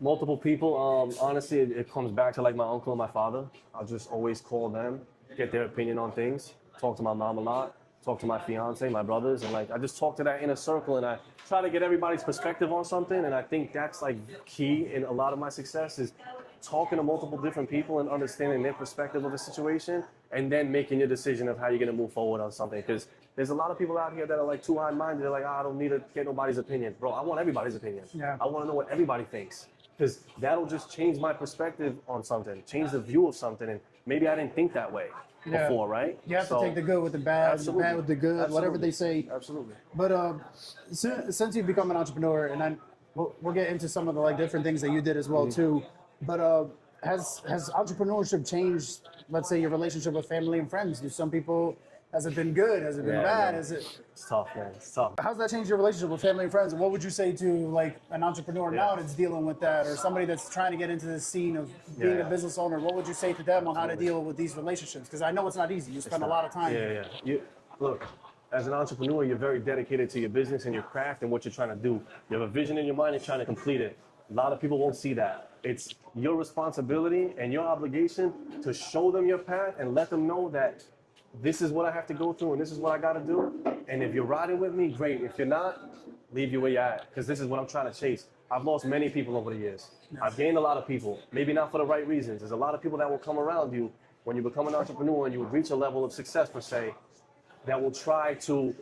Multiple people. Honestly, it comes back to like my uncle and my father. I'll just always call them, get their opinion on things. Talk to my mom a lot. Talk to my fiance, my brothers, and like I just talk to that inner circle, and I try to get everybody's perspective on something. And I think that's like key in a lot of my success is talking to multiple different people and understanding their perspective of the situation and then making your decision of how you're gonna move forward on something. Because there's a lot of people out here that are like too high-minded. They're like, I don't need to get nobody's opinion. Bro, I want everybody's opinion. Yeah. I want to know what everybody thinks. Because that'll just change my perspective on something, change the view of something, and maybe I didn't think that way before, right? You have to take the good with the bad, Absolutely. the bad with the good, Absolutely. whatever they say. Absolutely. But since you've become an entrepreneur, and then we'll get into some of the like different things that you did as well too. But has entrepreneurship changed, let's say, your relationship with family and friends? Do some people, has it been good? Has it been bad? Man. Is it? It's tough, man. It's tough. How's that changed your relationship with family and friends? And what would you say to like an entrepreneur now that's dealing with that, or somebody that's trying to get into this scene of being a business owner? What would you say to them on how to deal with these relationships? Because I know it's not easy. You spend a lot of time. Look, as an entrepreneur, you're very dedicated to your business and your craft and what you're trying to do. You have a vision in your mind and trying to complete it. A lot of people won't see that. It's your responsibility and your obligation to show them your path and let them know that this is what I have to go through and this is what I got to do. And if you're riding with me, great. If you're not, leave you where you're at, because this is what I'm trying to chase. I've lost many people over the years. I've gained a lot of people, maybe not for the right reasons. There's a lot of people that will come around you when you become an entrepreneur and you reach a level of success, per se, that will try to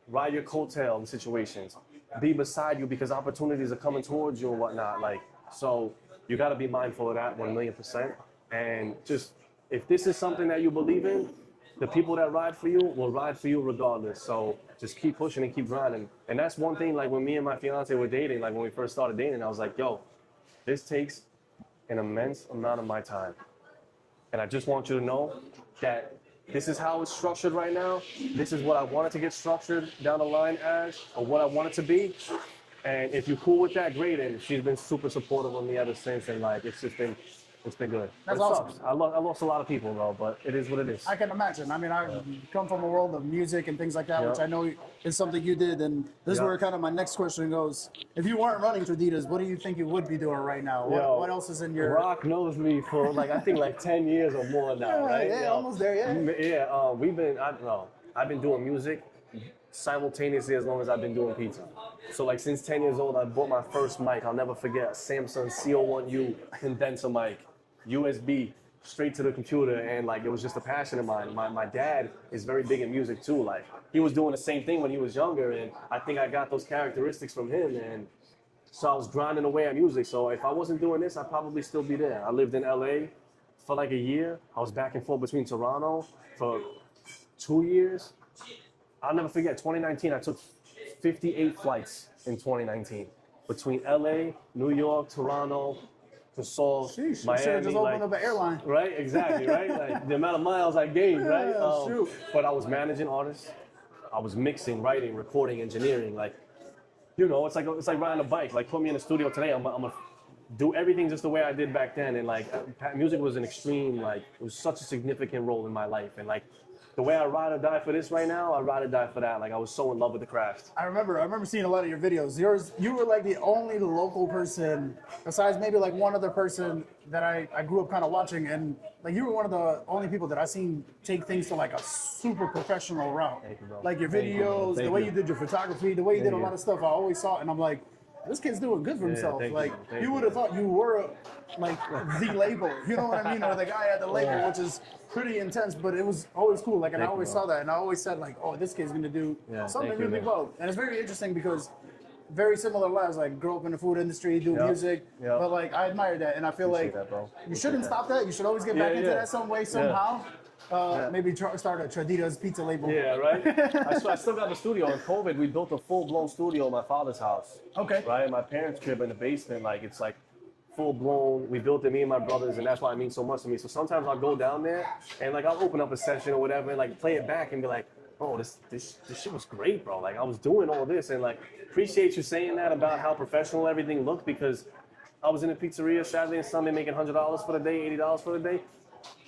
ride your coattail in situations, be beside you because opportunities are coming towards you and whatnot. Like, so you got to be mindful of that 1,000,000%. And just, if this is something that you believe in, the people that ride for you will ride for you regardless. So just keep pushing and keep grinding. And that's one thing, like when me and my fiance were dating, like when we first started dating, I was like, yo, this takes an immense amount of my time. And I just want you to know that this is how it's structured right now. This is what I wanted to get structured down the line as, or what I want it to be. And if you're cool with that, great. And she's been super supportive of me ever since. And like, it's been good. That's it awesome. Sucks. I lost a lot of people though, but it is what it is. I can imagine. I mean, I come from a world of music and things like that, which I know is something you did. And this is where kind of my next question goes. If you weren't running Traditas, what do you think you would be doing right now? What else is in your... Rock knows me for like, I think like 10 years or more now, right? Yeah, almost there, Yeah, I've been doing music simultaneously as long as I've been doing pizza. So like since 10 years old, I bought my first mic. I'll never forget, a Samsung CO1U condenser mic, USB, straight to the computer, and like it was just a passion of mine. My dad is very big in music too. Like he was doing the same thing when he was younger, and I think I got those characteristics from him. And so I was grinding away at music. So if I wasn't doing this, I'd probably still be there. I lived in LA for like a year. I was back and forth between Toronto for 2 years. I'll never forget, 2019, I took 58 flights in 2019 between LA, New York, Toronto, to Seoul, Miami. Miami. You should have just opened up an airline. Right, exactly, right? Like the amount of miles I gained, right? Shoot. But I was managing artists. I was mixing, writing, recording, engineering. Like, you know, it's like riding a bike. Like, put me in the studio today, I'm gonna do everything just the way I did back then. And like, music was an extreme, like, it was such a significant role in my life. And like, the way I ride or die for this right now, I ride or die for that. Like I was so in love with the craft. I remember seeing a lot of your videos. You were like the only local person, besides maybe like one other person that I grew up kind of watching, and like you were one of the only people that I seen take things to like a super professional route. Thank you, bro. Like your Thank you, videos, the way you did your photography, the way you did a lot of stuff. I always saw it, and I'm like, this kid's doing good for himself. thank Like you. you would have thought you were like the label, you know what I mean, or the guy at the label, which is pretty intense, but it was always cool. Like, and I always saw that, and I always said like, oh, this kid's gonna do something thank you, really man. well. And it's very interesting because very similar lives. Like, grew up in the food industry, do music, but like I admire that, and I feel like that, bro. you shouldn't stop that. You should always get back into that some way, somehow. Maybe start a Traditas Pizza label. Yeah, right? I still got the studio. In COVID, we built a full-blown studio in my father's house. Okay. Right? My parents' crib in the basement, like, it's like full-blown. We built it, me and my brothers, and that's why it means so much to me. So sometimes I'll go down there, and like, I'll open up a session or whatever, and like, play it back and be like, oh, this shit was great, bro. Like, I was doing all this, and like, appreciate you saying that about how professional everything looked, because I was in a pizzeria Saturday and Sunday making $100 for the day, $80 for the day.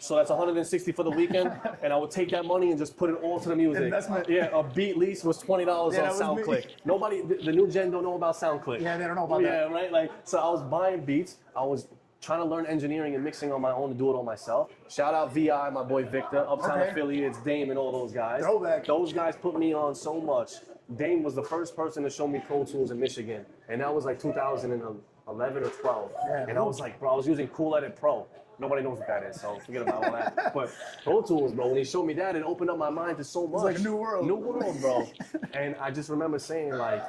So that's 160 for the weekend, and I would take that money and just put it all to the music. Investment. Yeah, a beat lease was $20 on SoundClick. Nobody, the new gen don't know about SoundClick. Yeah, they don't know about that. Yeah, right. Like, so I was buying beats. I was trying to learn engineering and mixing on my own to do it all myself. Shout out VI, my boy Victor, Uptown Affiliates, Dame, and all those guys. Throwback. Those guys put me on so much. Dame was the first person to show me Pro Tools in Michigan, and that was like 2011 or 12. Yeah, and I was like, bro, I was using Cool Edit Pro. Nobody knows what that is, so forget about all that. But Pro Tools, bro, when he showed me that, it opened up my mind to so much. It's like a new world. New world, bro. And I just remember saying, like,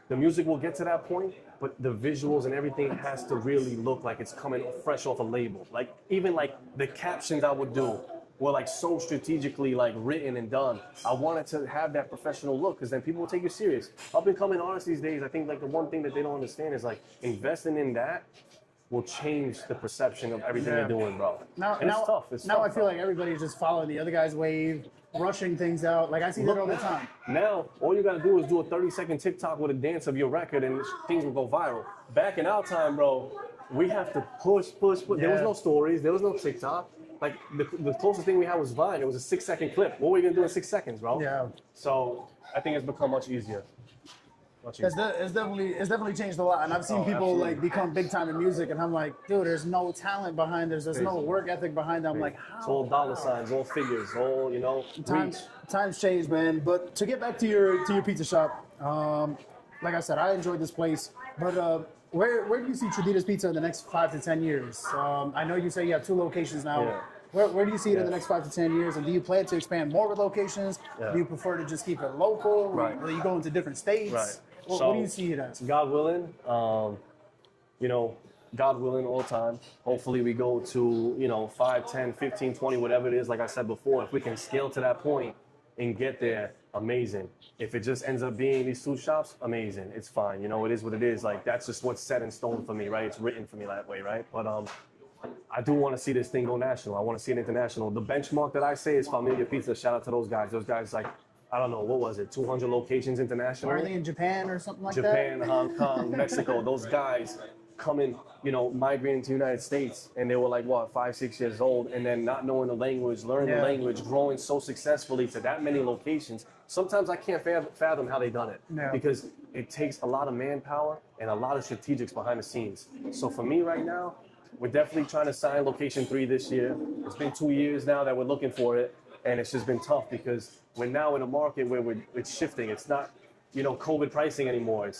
the music will get to that point, but the visuals and everything has to really look like it's coming fresh off a label. Like, even like the captions I would do were like so strategically like written and done. I wanted to have that professional look because then people will take you serious. Up and coming artists these days, I think like the one thing that they don't understand is like investing in that will change the perception of everything they're doing, bro. And it's tough. It's now tough, I feel like everybody's just following the other guy's wave, rushing things out. Like I see that all the time. Now, all you gotta do is do a 30-second TikTok with a dance of your record and things will go viral. Back in our time, bro, we have to push. There was no stories, there was no TikTok. Like the closest thing we had was Vine. It was a 6-second clip. What were we gonna do in 6 seconds, bro? Yeah. So I think it's become much easier. It's definitely changed a lot, and I've seen people like become big time in music, and I'm like, dude, there's no talent behind this. There's no work ethic behind them. I'm like, how? It's all dollar signs, all figures, all reach. Times change, man. But to get back to your pizza shop, like I said, I enjoyed this place. But where do you see Traditas Pizza in the next 5 to 10 years? I know you say you have 2 locations now. Yeah. Where do you see it in the next 5 to 10 years? And do you plan to expand more with locations? Yeah. Do you prefer to just keep it local? Right. Or you go into different states? Right. What do you see it as? God willing, God willing all the time. Hopefully we go to, 5, 10, 15, 20, whatever it is. Like I said before, if we can scale to that point and get there, amazing. If it just ends up being these 2 shops, amazing. It's fine. It is what it is. Like, that's just what's set in stone for me, right? It's written for me that way, right? But I do want to see this thing go national. I want to see it international. The benchmark that I say is Familia Pizza. Shout out to those guys. Those guys, like, I don't know, what was it? 200 locations international? Are they in Japan or something like Japan, that? Hong Kong, Mexico. Those guys coming, migrating to the United States, and they were like, 5, 6 years old, and then not knowing the language, learning the language, growing so successfully to that many locations. Sometimes I can't fathom how they done it because it takes a lot of manpower and a lot of strategics behind the scenes. So for me right now, we're definitely trying to sign location 3 this year. It's been 2 years now that we're looking for it, and it's just been tough because we're now in a market where it's shifting. It's not, COVID pricing anymore.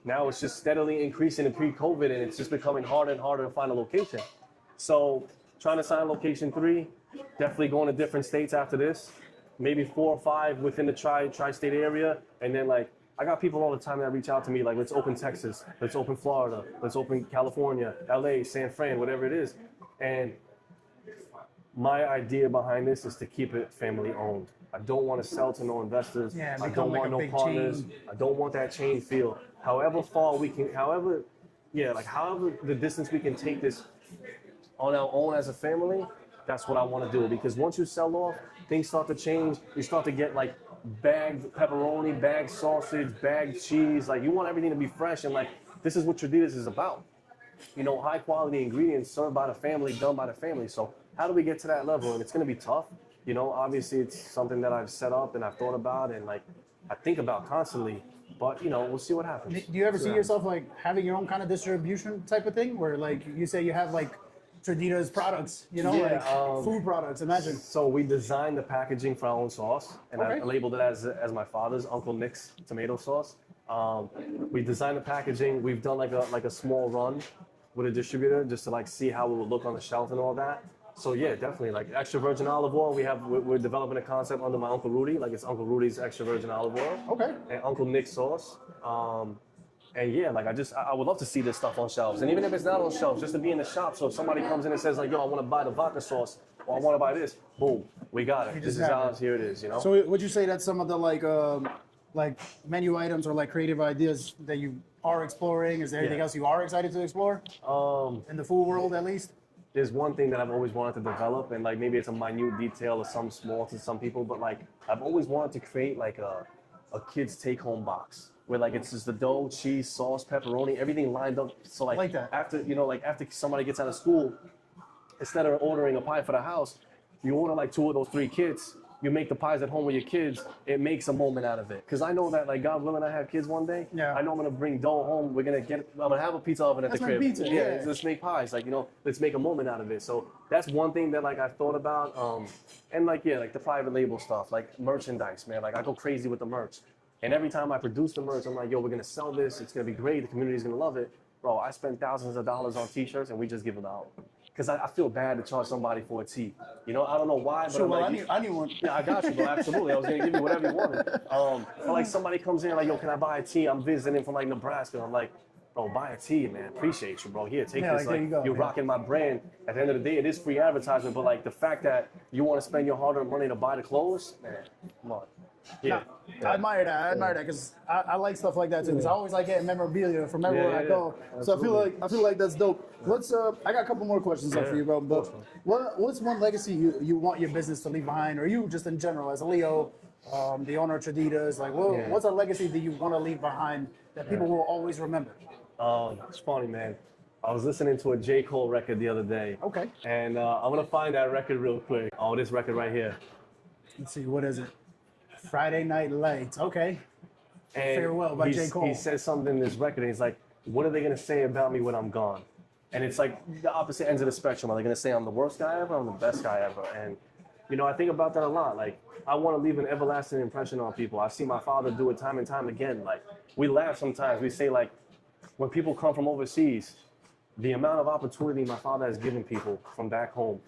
Now it's just steadily increasing in pre-COVID, and it's just becoming harder and harder to find a location. So trying to sign location 3, definitely going to different states after this, maybe 4 or 5 within the tri-state area. And then I got people all the time that reach out to me, like, let's open Texas, let's open Florida, let's open California, LA, San Fran, whatever it is. And my idea behind this is to keep it family owned. I don't want to sell to no investors. I don't want no partners. I don't want that chain feel. However far we can, however the distance we can take this on our own as a family, that's what I want to do. Because once you sell off, things start to change. You start to get like bagged pepperoni, bagged sausage, bagged cheese. Like, you want everything to be fresh, and like, this is what Traditas is about. High quality ingredients served by the family, done by the family. So how do we get to that level? And it's going to be tough. Obviously it's something that I've set up and I've thought about and like I think about constantly, but we'll see what happens. Do you ever see yourself like having your own kind of distribution type of thing where like you say you have like Traditas products, food products, imagine. So we designed the packaging for our own sauce, and I labeled it as my father's, Uncle Nick's tomato sauce. We designed the packaging. We've done like a small run with a distributor just to like see how it would look on the shelf and all that. So yeah, definitely like extra virgin olive oil. We're developing a concept under my Uncle Rudy, like it's Uncle Rudy's extra virgin olive oil. Okay. And Uncle Nick's sauce. And yeah, like I would love to see this stuff on shelves. And even if it's not on shelves, just to be in the shop. So if somebody comes in and says like, yo, I want to buy the vodka sauce, or I want to buy this, boom, we got it. This is ours, here it is, So would you say that's some of the like menu items or like creative ideas that you are exploring? Is there anything else you are excited to explore? In the food world, at least? There's one thing that I've always wanted to develop, and like maybe it's a minute detail or some small to some people, but like I've always wanted to create like a kid's take-home box where like it's just the dough, cheese, sauce, pepperoni, everything lined up. So like that. after after somebody gets out of school, instead of ordering a pie for the house, you order like 2 of those 3 kits. You make the pies at home with your kids. It makes a moment out of it. Because I know that, like, God willing, I have kids one day. Yeah. I know I'm gonna bring dough home. I'm gonna have a pizza oven at the crib. Pizza, yeah. Let's make pies. Like, let's make a moment out of it. So that's one thing that like I've thought about. And like like the private label stuff, like merchandise, man. Like I go crazy with the merch. And every time I produce the merch, I'm like, yo, we're gonna sell this. It's gonna be great. The community's gonna love it. Bro, I spend thousands of dollars on t-shirts and we just give them out. because I feel bad to charge somebody for a tea. You know, I don't know why, but Sure, I'm well, like, I need one. yeah, I got you, bro. Absolutely. I was gonna give you whatever you wanted. But like somebody comes in like, yo, can I buy a tea? I'm visiting from like Nebraska. I'm like, bro, buy a tea, man. Appreciate you, bro. Here, take Yeah, this. like, there you go, you're man. rocking my brand. At the end of the day, it is free advertisement, but like the fact that you want to spend your hard-earned money to buy the clothes, man, come on. Yeah. I admire that. I admire that because I like stuff like that too. Because I always like getting memorabilia from everywhere I go. So I feel like that's dope. Let's. I got a couple more questions up for you, bro. But what's one legacy you want your business to leave behind, or you just in general as a Leo, the owner of Traditas? Like, what's a legacy that you want to leave behind that people will always remember? It's funny, man. I was listening to a J. Cole record the other day. Okay. And I'm gonna find that record real quick. Oh, this record right here. Let's see, what is it? Friday Night Lights. Okay. And Farewell by J. Cole. He says something in this record, and he's like, what are they gonna say about me when I'm gone? And it's like the opposite ends of the spectrum. Are they gonna say I'm the worst guy ever? I'm the best guy ever? And you know, I think about that a lot. Like, I want to leave an everlasting impression on people. I see my father do it time and time again. Like, we laugh sometimes. We say like, when people come from overseas, the amount of opportunity my father has given people from back home.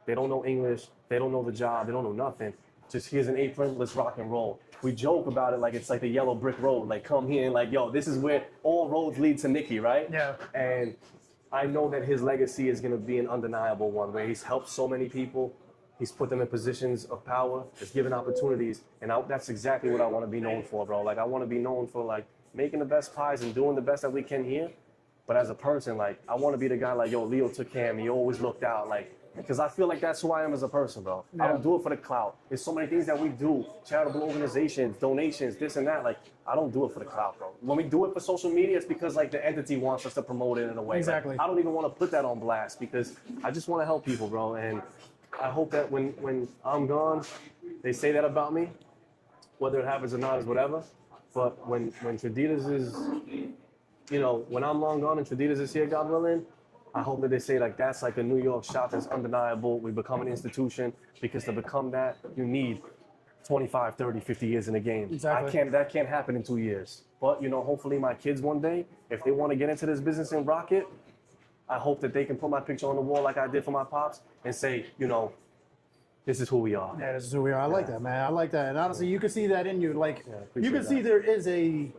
They don't know English. They don't know the job. They don't know nothing. Just here's an apron, let's rock and roll. We joke about it like it's like the yellow brick road. Like, come here and like, yo, this is where all roads lead to Nikki, right? Yeah. And I know that his legacy is gonna be an undeniable one, where he's helped so many people. He's put them in positions of power. He's given opportunities, and that's exactly what I want to be known for, bro. Like, I want to be known for like making the best pies and doing the best that we can here. But as a person, like, I want to be the guy like, yo, Leo took care of me. He always looked out, like. Because I feel like that's who I am as a person, bro. Yeah. I don't do it for the clout. There's so many things that we do, charitable organizations, donations, this and that. Like, I don't do it for the clout, bro. When we do it for social media, it's because like the entity wants us to promote it in a way. Exactly. Like, I don't even want to put that on blast because I just want to help people, bro. And I hope that when I'm gone, they say that about me. Whether it happens or not is whatever. But when Traditas is, you know, when I'm long gone and Traditas is here, God willing, I hope that they say like that's like a New York shot that's undeniable. We become an institution because to become that, you need 25, 30, 50 years in the game. Exactly. That can't happen in 2 years. But, you know, hopefully my kids one day, if they want to get into this business and rock it, I hope that they can put my picture on the wall like I did for my pops and say, you know, this is who we are. Yeah, this is who we are. I like that, man. I like that. And honestly, you can see that in you. Like, you can that. see there is a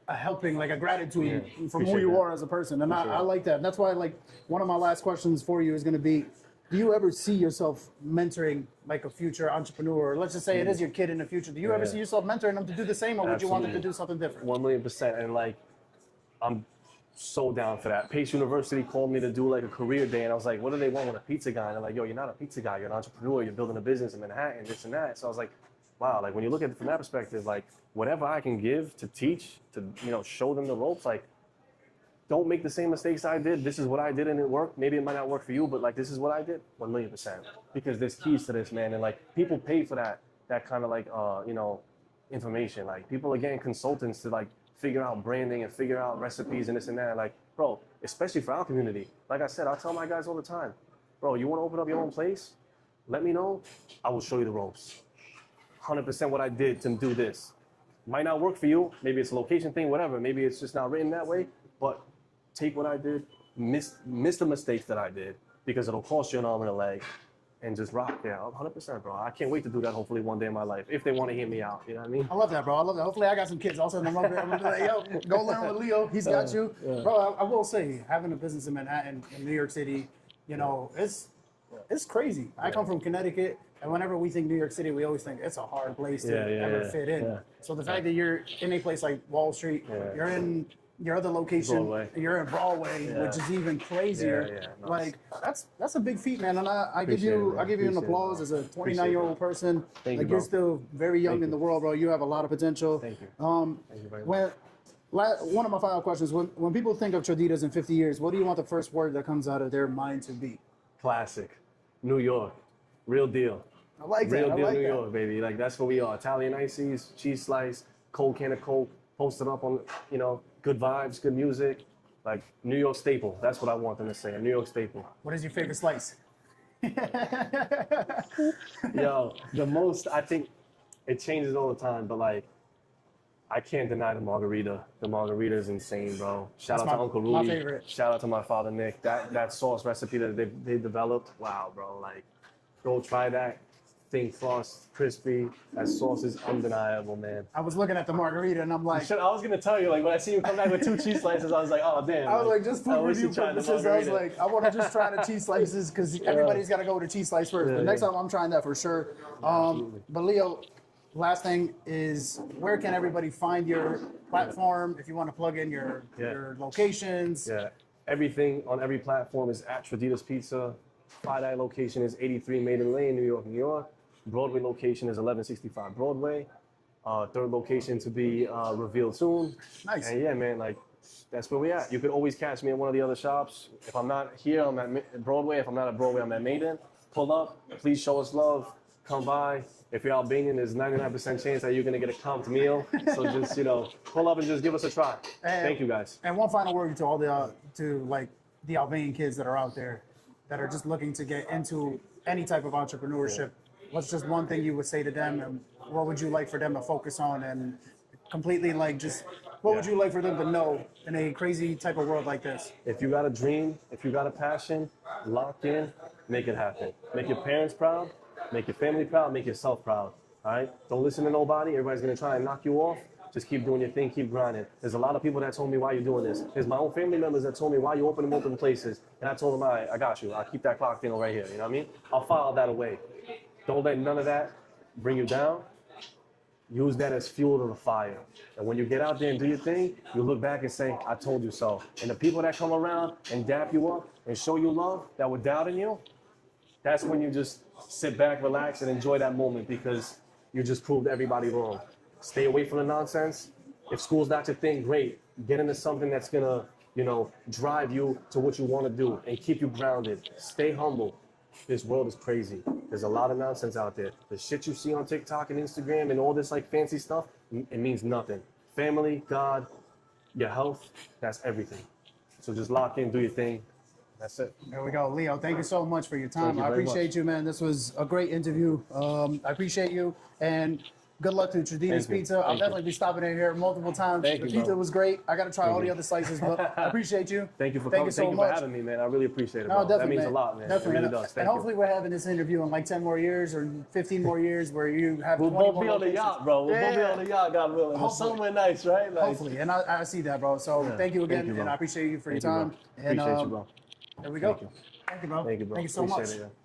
helping, like a gratitude from who you are as a person. And I like that. And that's why, like, one of my last questions for you is going to be, do you ever see yourself mentoring like a future entrepreneur? Let's just say it is your kid in the future. Do you ever see yourself mentoring them to do the same, or would you want them to do something different? 1,000,000%. And like, I'm so down for that. Pace University called me to do like a career day, and I was like, what do they want with a pizza guy? And they're like, yo, you're not a pizza guy, you're an entrepreneur, you're building a business in Manhattan, this and that. So I was like, wow, like when you look at it from that perspective, like whatever I can give to teach, to, you know, show them the ropes, like don't make the same mistakes I did. This is what I did and it worked. Maybe it might not work for you, but like this is what I did. 1,000,000%. Because there's keys to this, man. And like people pay for that kind of like, you know, information. Like people are getting consultants to like figure out branding and figure out recipes and this and that. Like, bro, especially for our community. Like I said, I tell my guys all the time, bro, you want to open up your own place? Let me know. I will show you the ropes. 100% what I did to do this. Might not work for you. Maybe it's a location thing, whatever. Maybe it's just not written that way. But take what I did, miss the mistakes that I did, because it'll cost you an arm and a leg, and just rock. Yeah, 100%, bro. I can't wait to do that hopefully one day in my life, if they want to hear me out. You know what I mean? I love that, bro. I love that. Hopefully I got some kids. I'll send them up there. I'm gonna be like, yo, go learn with Leo. He's got you. Bro, I will say, having a business in Manhattan, in New York City, you know, it's crazy. I come from Connecticut, and whenever we think New York City, we always think it's a hard place to ever fit in. Yeah. So the fact that you're in a place like Wall Street, you're in your other location, Broadway. You're in Broadway, which is even crazier. Nice. Like that's a big feat, man. And I give you an applause as a 29-year-old person. Thank like you, bro. you're still very young in the world, bro. You have a lot of potential. Thank you. Thank you very much. One of my final questions: when people think of Traditas in 50 years, what do you want the first word that comes out of their mind to be? Classic. New York. Real deal. I like that. Real I deal like New that. York, baby. Like that's what we are. Italian ices, cheese slice, cold can of Coke, posted up on, you know, good vibes, good music. Like New York staple. That's what I want them to say. A New York staple. What is your favorite slice? Yo, the most, I think it changes all the time, but like I can't deny the margarita. The margarita is insane, bro. Shout out to Uncle Rudy. My favorite. Shout out to my father Nick. That sauce recipe that they developed. Wow, bro. Like, go try that. Thin crust, crispy. That sauce is undeniable, man. I was looking at the margarita and I'm like, I was gonna tell you, like, when I see you come back with 2 cheese slices, I was like, oh damn. I was like, just I food wish you review tried the purposes. I was margarita. like, I want to just try the cheese slices because everybody's got to go with the cheese slice first. But next time I'm trying that for sure. But Leo, last thing is, where can everybody find your platform if you want to plug in your locations? Yeah, everything on every platform is at Traditas Pizza. 5-eye location is 83 Maiden Lane, New York, New York. Broadway location is 1165 Broadway. Third location to be revealed soon. Nice. And yeah, man, like, that's where we at. You could always catch me at one of the other shops. If I'm not here, I'm at Broadway. If I'm not at Broadway, I'm at Maiden. Pull up. Please show us love. Come by. If you're Albanian, there's 99% chance that you're going to get a comped meal. So just, pull up and just give us a try. Thank you, guys. And one final word to all the Albanian kids that are out there that are just looking to get into any type of entrepreneurship. What's just one thing you would say to them, and what would you like for them to focus on, and completely what would you like for them to know in a crazy type of world like this? If you got a dream, if you got a passion, lock in, make it happen. Make your parents proud, make your family proud, make yourself proud. All right? Don't listen to nobody. Everybody's gonna try and knock you off. Just keep doing your thing, keep grinding. There's a lot of people that told me why you're doing this. There's my own family members that told me why you open places. And I told them, all right, I got you. I'll keep that clock thing right here. You know what I mean? I'll file that away. Don't let none of that bring you down. Use that as fuel to the fire. And when you get out there and do your thing, you look back and say, I told you so. And the people that come around and dap you up and show you love that were doubting you, that's when you just sit back, relax, and enjoy that moment because you just proved everybody wrong. Stay away from the nonsense. If school's not your thing, great. Get into something that's gonna, drive you to what you want to do and keep you grounded. Stay humble. This world is crazy. There's a lot of nonsense out there. The shit you see on TikTok and Instagram and all this fancy stuff, it means nothing. Family, God, your health, that's everything. So just lock in, do your thing. That's it. There we go. Leo, thank you so much for your time. I appreciate you, man. This was a great interview. I appreciate you. And good luck to Traditas Pizza. I'll definitely be stopping in here multiple times. The pizza was great. I got to try all the other slices, but I appreciate you. Thank you for coming. Thank you for having me, man. I really appreciate it, bro. That means a lot, man. Definitely. It really does. And hopefully we're having this interview in 10 more years or 15 more years where you have 20 more We'll both be on the yacht, bro. We'll both be on the yacht, God willing. Somewhere nice, right? Hopefully. And I see that, bro. So thank you again, and I appreciate you for your time. Appreciate you, bro. There we go. Thank you, bro. Thank you, bro. Thank you so much. Appreciate it, yeah.